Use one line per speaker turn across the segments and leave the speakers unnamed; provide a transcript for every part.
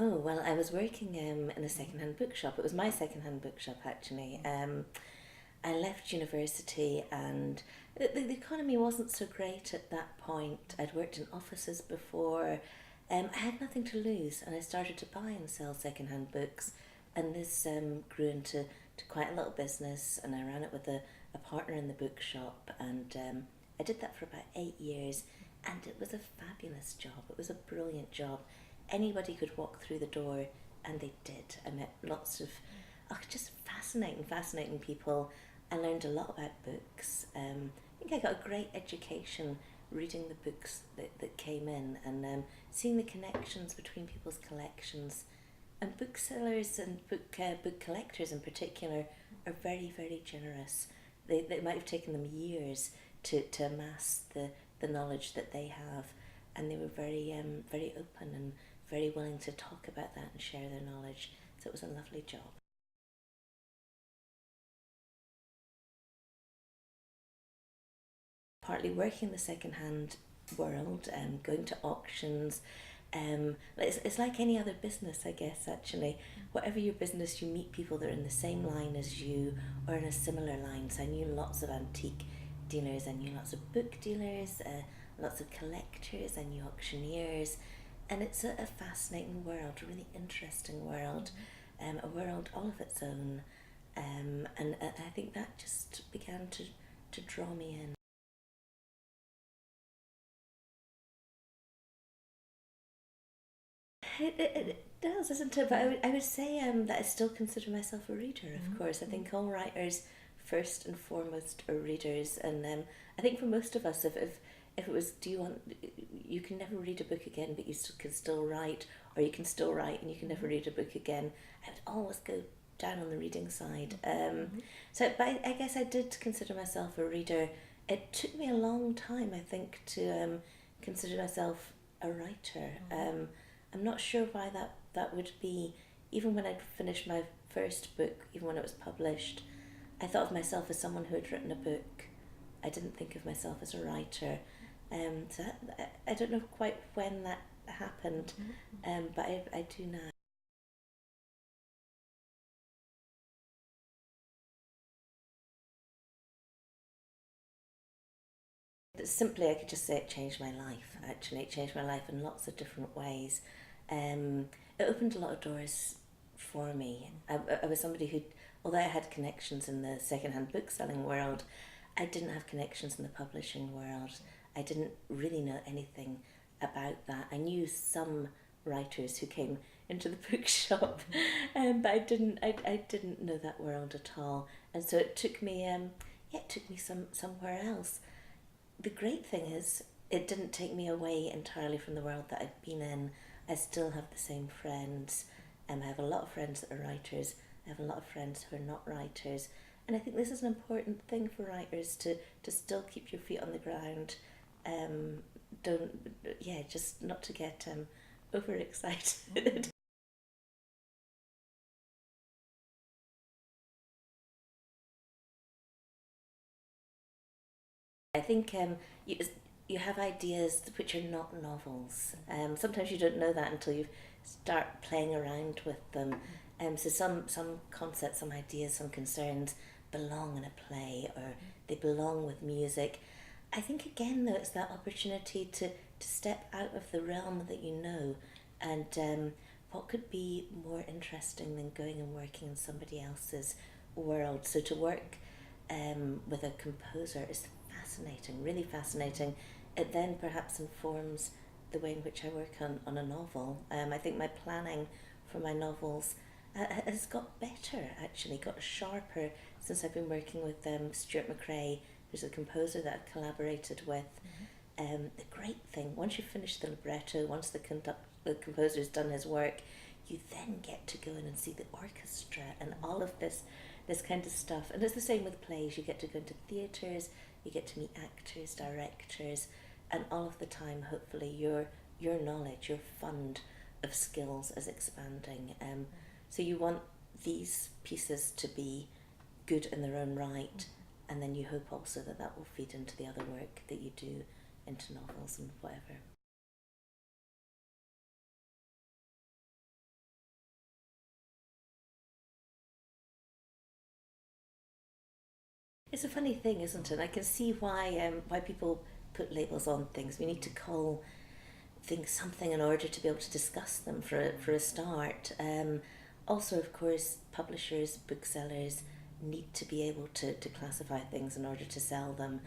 Oh, well, I was working in a second-hand bookshop. It was my second-hand bookshop, actually. I left university and the economy wasn't so great at that point. I'd worked in offices before. I had nothing to lose and I started to buy and sell second-hand books. And this grew into quite a little business, and I ran it with a partner in the bookshop. And I did that for about 8 years, and it was a fabulous job. It was a brilliant job. Anybody could walk through the door, and they did. I met lots of just fascinating people. I learned a lot about books. I think I got a great education reading the books that came in, and seeing the connections between people's collections. And booksellers and book collectors in particular are very generous. They might have taken them years to amass the knowledge that they have, and they were very open and very willing to talk about that and share their knowledge. So it was a lovely job. Partly working in the second-hand world, going to auctions. It's like any other business, I guess, actually. Whatever your business, you meet people that are in the same line as you or in a similar line. So I knew lots of antique dealers, I knew lots of book dealers, lots of collectors, I knew auctioneers. And it's a fascinating world, a really interesting world, a world all of its own. And I think that just began to draw me in. It does, isn't it? But I would say that I still consider myself a reader, of course. I think all writers, first and foremost, are readers. And I think for most of us, if it was, do you want, you can never read a book again, but you can still write, or you can still write and you can never read a book again. I would always go down on the reading side. But I guess I did consider myself a reader. It took me a long time, I think, to consider myself a writer. I'm not sure why that would be. Even when I'd finished my first book, even when it was published, I thought of myself as someone who had written a book. I didn't think of myself as a writer. So I don't know quite when that happened, but I do now. Simply, I could just say it changed my life, actually. It changed my life in lots of different ways. It opened a lot of doors for me. I was somebody who, although I had connections in the second-hand book selling world, I didn't have connections in the publishing world. I didn't really know anything about that. I knew some writers who came into the bookshop, but I didn't know that world at all. And so it took me somewhere else. The great thing is, it didn't take me away entirely from the world that I'd been in. I still have the same friends. I have a lot of friends that are writers. I have a lot of friends who are not writers. And I think this is an important thing for writers to still keep your feet on the ground. Don't, yeah, just not to get overexcited. I think you have ideas which are not novels. Sometimes you don't know that until you start playing around with them. So some concepts, some ideas, some concerns belong in a play, or they belong with music. I think again though, it's that opportunity to step out of the realm that you know, and what could be more interesting than going and working in somebody else's world. So to work with a composer is fascinating, really fascinating. It then perhaps informs the way in which I work on a novel. I think my planning for my novels has got better, actually, got sharper since I've been working with Stuart McRae, who's a composer that I've collaborated with. The great thing, once you finish the libretto, once the composer's done his work, you then get to go in and see the orchestra and all of this kind of stuff. And it's the same with plays. You get to go into theatres, you get to meet actors, directors, and all of the time, hopefully, your knowledge, your fund of skills is expanding. So you want these pieces to be good in their own right, and then you hope also that that will feed into the other work that you do, into novels and whatever. It's a funny thing, isn't it? I can see why people put labels on things. We need to call things something in order to be able to discuss them for a start. Also, of course, publishers, booksellers need to be able to classify things in order to sell them.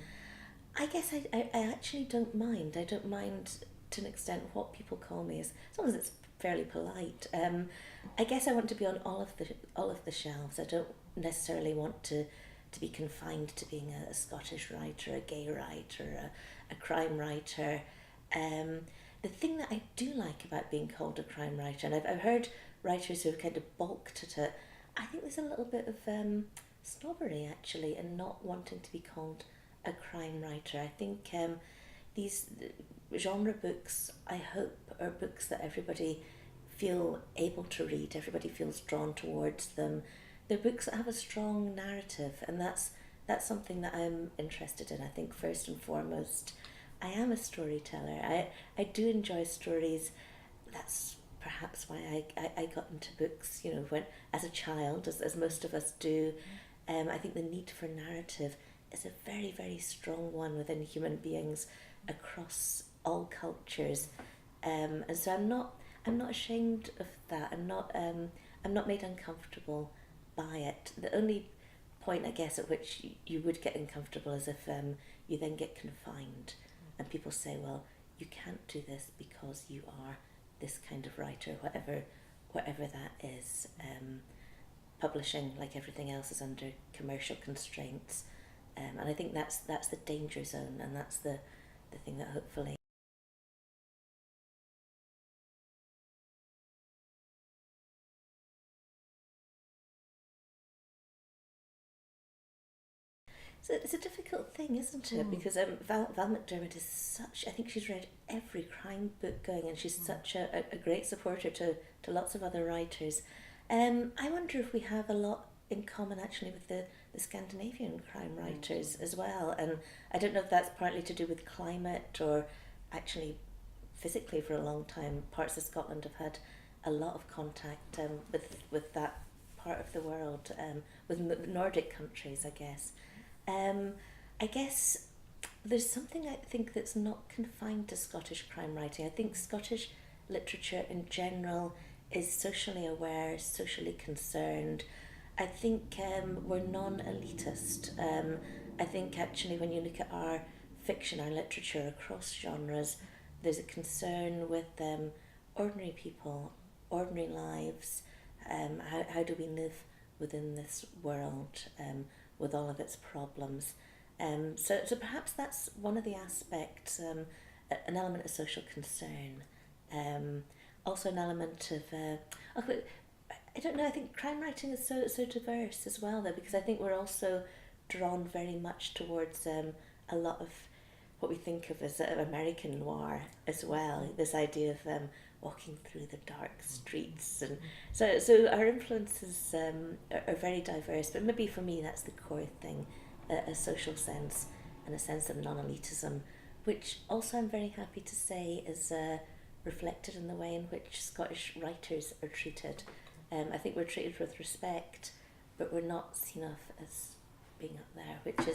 I guess I actually don't mind. I don't mind to an extent what people call me, as long as it's fairly polite. I guess I want to be on all of the shelves. I don't necessarily want to be confined to being a Scottish writer, a gay writer, a crime writer. The thing that I do like about being called a crime writer, and I've heard writers who have kind of balked at it, I think there's a little bit of snobbery actually in not wanting to be called a crime writer. I think these genre books, I hope, are books that everybody feel able to read, everybody feels drawn towards them. They're books that have a strong narrative, and that's something that I'm interested in. I think first and foremost, I am a storyteller. I do enjoy stories. That's perhaps why I got into books, when as a child, as most of us do. I think the need for narrative is a very, very strong one within human beings across all cultures. And so I'm not ashamed of that. I'm not made uncomfortable by it. The only point, I guess, at which you would get uncomfortable is if you then get confined and people say, well, you can't do this because you are this kind of writer, whatever that is. Publishing, like everything else, is under commercial constraints, and I think that's the danger zone, and that's the thing that hopefully. So it's a difficult thing, isn't it? Because Val McDermid is such. I think she's read every crime book going, and she's such a great supporter to lots of other writers. I wonder if we have a lot in common actually with the Scandinavian crime writers as well. And I don't know if that's partly to do with climate or actually physically for a long time. Parts of Scotland have had a lot of contact with that part of the world, with Nordic countries, I guess. I guess there's something I think that's not confined to Scottish crime writing. I think Scottish literature in general is socially aware, socially concerned. I think we're non-elitist. I think actually when you look at our fiction, our literature across genres, there's a concern with ordinary people, ordinary lives. How do we live within this world with all of its problems? So perhaps that's one of the aspects, an element of social concern. Also an element of, I don't know, I think crime writing is so diverse as well though, because I think we're also drawn very much towards a lot of what we think of as American noir as well, this idea of walking through the dark streets, and so our influences are very diverse, but maybe for me that's the core thing, a social sense and a sense of non-elitism, which also I'm very happy to say is reflected in the way in which Scottish writers are treated. I think we're treated with respect, but we're not seen of as being up there, which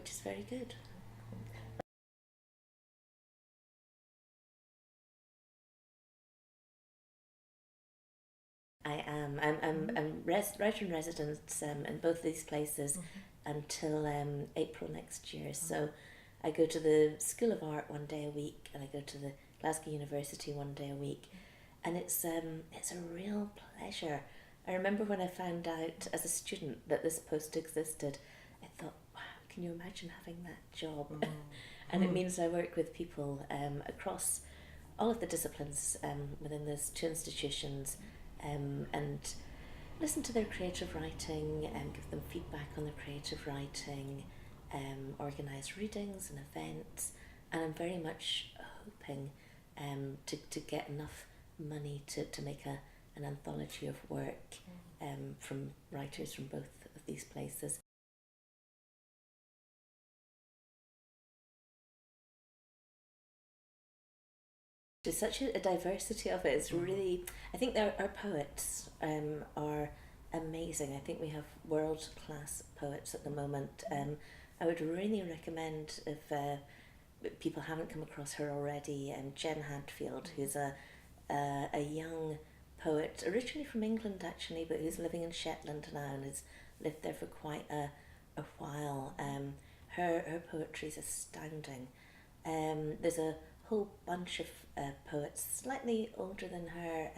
is very good. I am. I'm writer in residence in both these places until April next year. So I go to the School of Art one day a week, and I go to the Glasgow University one day a week, and it's a real pleasure. I remember when I found out as a student that this post existed, I thought, wow, can you imagine having that job? And it means I work with people across all of the disciplines within those two institutions, and listen to their creative writing and give them feedback on their creative writing, organise readings and events, and I'm very much hoping to get enough money to make an anthology of work from writers from both of these places. There's such a diversity of it. It's really, I think our poets are amazing. I think we have world class poets at the moment. I would really recommend, if people haven't come across her already, Jen Hadfield, who's a young poet, originally from England actually, but who's living in Shetland now and has lived there for quite a while. Her poetry is astounding. There's a whole bunch of poets slightly older than her,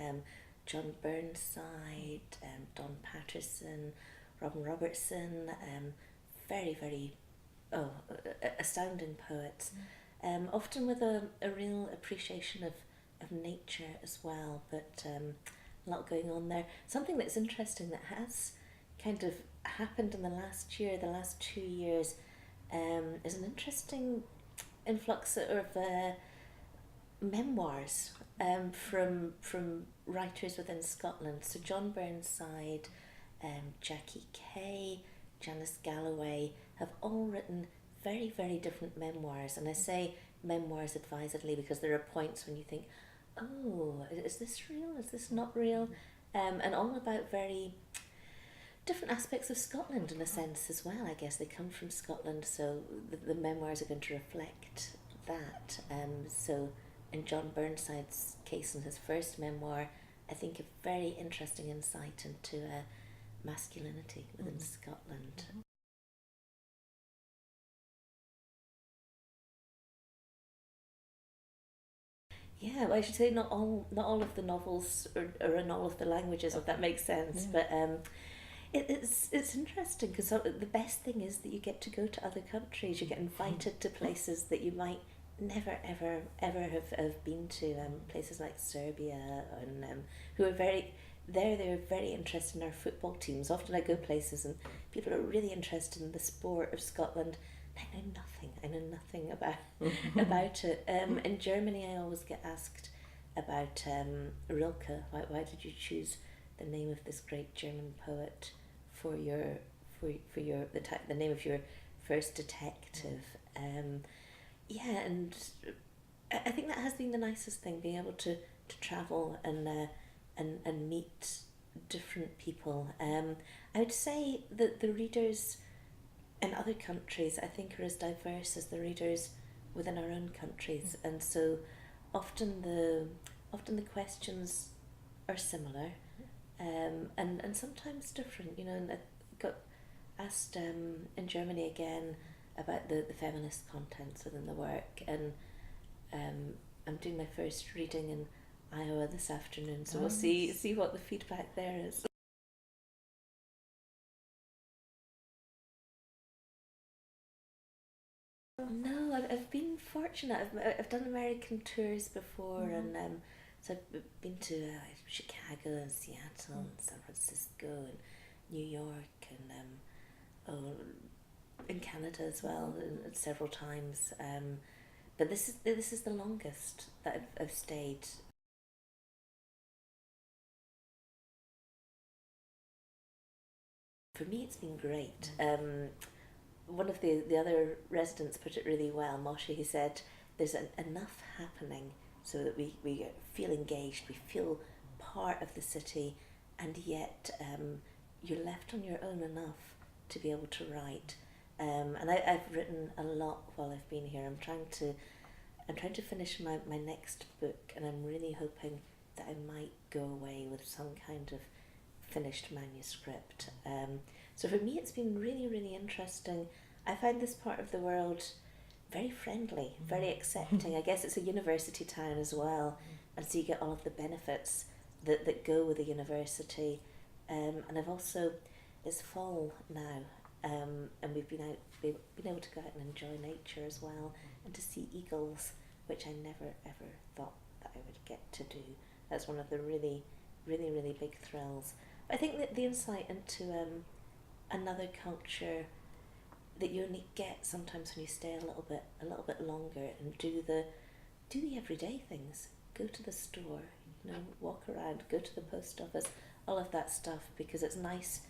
John Burnside, Don Patterson, Robin Robertson, very, very astounding poets, often with a real appreciation of nature as well, but a lot going on there. Something that's interesting that has kind of happened in the last 2 years, is an interesting influx of memoirs from writers within Scotland. So John Burnside, Jackie Kay, Janice Galloway have all written very, very different memoirs. And I say memoirs advisedly because there are points when you think, oh, is this real? Is this not real? And all about very different aspects of Scotland in a sense as well. I guess they come from Scotland, so the memoirs are going to reflect that. So in John Burnside's case, in his first memoir, I think a very interesting insight into masculinity within Scotland. Yeah, well, I should say not all of the novels are in all of the languages, if that makes sense. But it's interesting because the best thing is that you get to go to other countries. You get invited to places that you might never ever have been to. Places like Serbia, and who are they're very interested in our football teams. Often I go places and people are really interested in the sport of Scotland. I know nothing about it. In Germany, I always get asked about Rilke. Why did you choose the name of this great German poet for the name of your first detective? And I think that has been the nicest thing, being able to travel and meet different people. I would say that the readers in other countries, I think, are as diverse as the readers within our own countries, and so often the questions are similar, and sometimes different. And I got asked in Germany again about the feminist contents within the work, and I'm doing my first reading in Iowa this afternoon, so we'll see what the feedback there is. No, I've been fortunate. I've done American tours before, and so I've been to Chicago and Seattle and San Francisco and New York, and in Canada as well, several times. But this is the longest that I've stayed. For me, it's been great. One of the other residents put it really well, Moshi, who said there's enough happening so that we feel engaged, we feel part of the city, and yet you're left on your own enough to be able to write. And I've written a lot while I've been here. I'm trying to finish my next book, and I'm really hoping that I might go away with some kind of finished manuscript. So for me, it's been really, really interesting. I find this part of the world very friendly, very accepting. I guess it's a university town as well, and so you get all of the benefits that go with a university. And I've also, it's fall now, and we've been able to go out and enjoy nature as well, and to see eagles, which I never ever thought that I would get to do. That's one of the really, really, really big thrills. I think that the insight into another culture that you only get sometimes when you stay a little bit longer and do the everyday things. Go to the store, walk around, go to the post office, all of that stuff, because it's nice.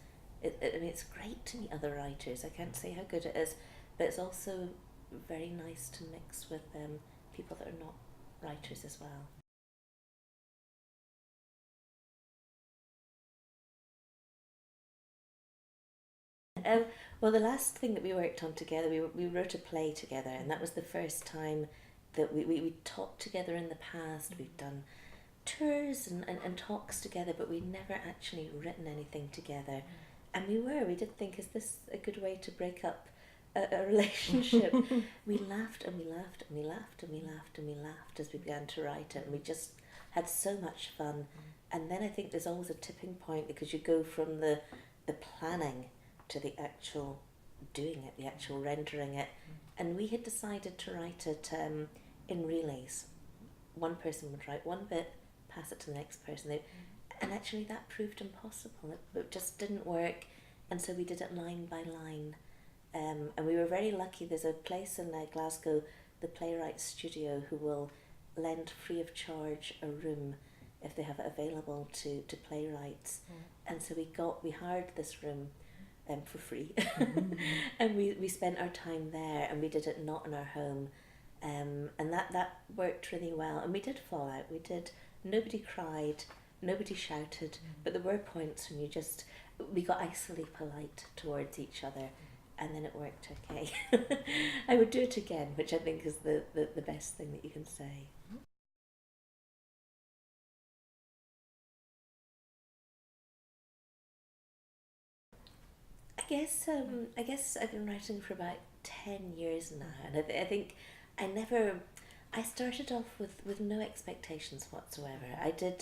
I mean, it's great to meet other writers. I can't say how good it is, but it's also very nice to mix with people that are not writers as well. Well, the last thing that we worked on together, we wrote a play together, and that was the first time that we talked together in the past. We've done tours and talks together, but we'd never actually written anything together. And we did think, is this a good way to break up a relationship? We laughed and we laughed and we laughed and we laughed and we laughed as we began to write it, and we just had so much fun. And then I think there's always a tipping point, because you go from the planning to the actual doing it, the actual rendering it. And we had decided to write it in relays. One person would write one bit, pass it to the next person. And actually that proved impossible. It just didn't work. And so we did it line by line. And we were very lucky. There's a place in Glasgow, the Playwrights Studio, who will lend free of charge a room if they have it available to playwrights. And so we hired this room for free. And we spent our time there, and we did it not in our home. And that worked really well. And we did fall out. Nobody cried, nobody shouted, but there were points when we got icily polite towards each other, and then it worked okay. I would do it again, which I think is the best thing that you can say. I guess I've been writing for about 10 years now, and I think I started off with no expectations whatsoever. I did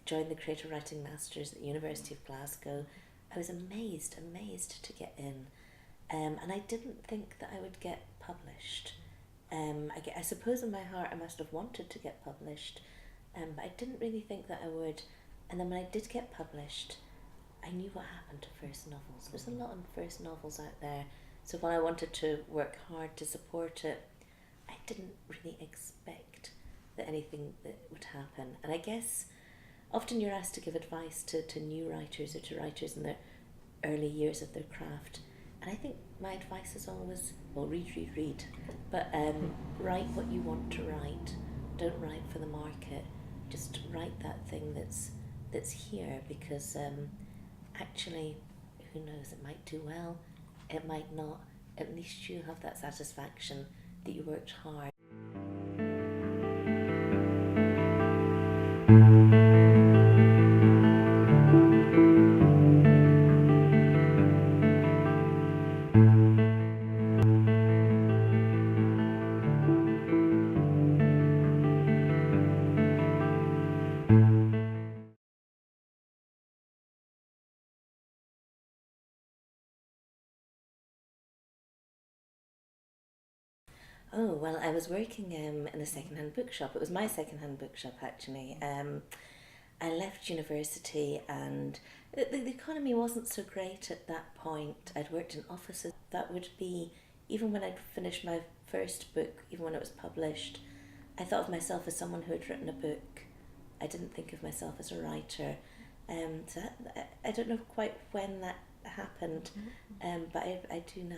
join the Creative Writing Masters at the University of Glasgow. I was amazed to get in, and I didn't think that I would get published. I suppose in my heart I must have wanted to get published, but I didn't really think that I would. And then when I did get published, I knew what happened to first novels. There's a lot of first novels out there. So while I wanted to work hard to support it, I didn't really expect that anything that would happen. And I guess often you're asked to give advice to new writers or to writers in their early years of their craft. And I think my advice is always, well, read. But write what you want to write. Don't write for the market. Just write that thing that's here, because actually, who knows, it might do well, it might not. At least you have that satisfaction that you worked hard. Oh, well, I was working in a second-hand bookshop. It was my second-hand bookshop, actually. I left university, and the economy wasn't so great at that point. I'd worked in offices. That would be, even when I'd finished my first book, even when it was published, I thought of myself as someone who had written a book. I didn't think of myself as a writer. So I don't know quite when that happened, but I do now.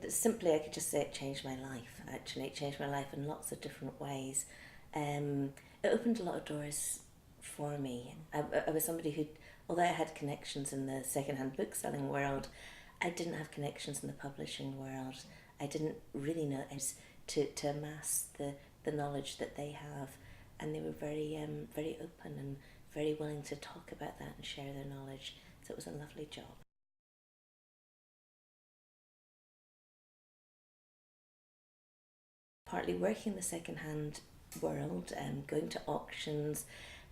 Simply, I could just say it changed my life. Actually, it changed my life in lots of different ways. It opened a lot of doors for me. I was somebody who, although I had connections in the second-hand book selling world, I didn't have connections in the publishing world. I didn't really know to amass the knowledge that they have, and they were very open and very willing to talk about that and share their knowledge. So it was a lovely job. Partly working in the second-hand world, going to auctions,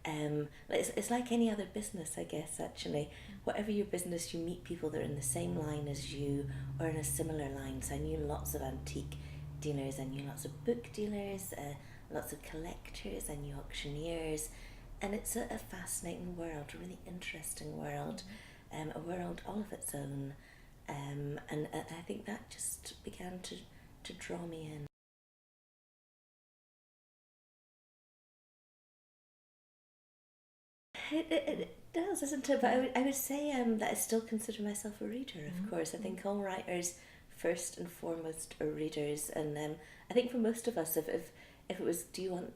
It's like any other business, I guess, actually. Whatever your business, you meet people that are in the same line as you or in a similar line. So I knew lots of antique dealers, I knew lots of book dealers, lots of collectors, I knew auctioneers. And it's a fascinating world, a really interesting world, a world all of its own. And I think that just began to draw me in. It does, isn't it? But I would say that I still consider myself a reader, of course. I think all writers, first and foremost, are readers. And I think for most of us, if it was, do you want,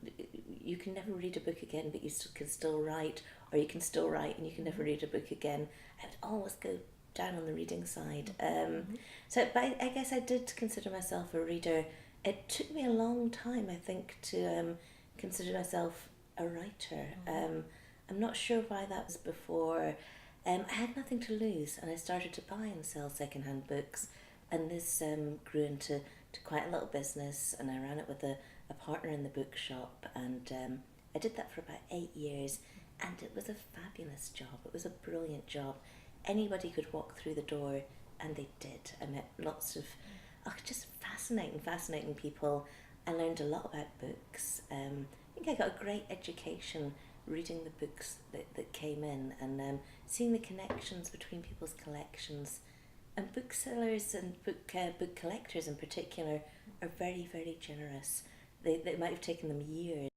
you can never read a book again, but you can still write, or you can still write and you can never read a book again. I would always go down on the reading side. But I guess I did consider myself a reader. It took me a long time, I think, to consider myself a writer. I'm not sure why that was before. I had nothing to lose, and I started to buy and sell second-hand books, and this grew into quite a little business, and I ran it with a partner in the bookshop, and I did that for about 8 years, and it was a fabulous job. It was a brilliant job. Anybody could walk through the door, and they did. I met lots of just fascinating people. I learned a lot about books. I think I got a great education reading the books that came in, and seeing the connections between people's collections. And booksellers and book collectors in particular are very, very generous. They might have taken them years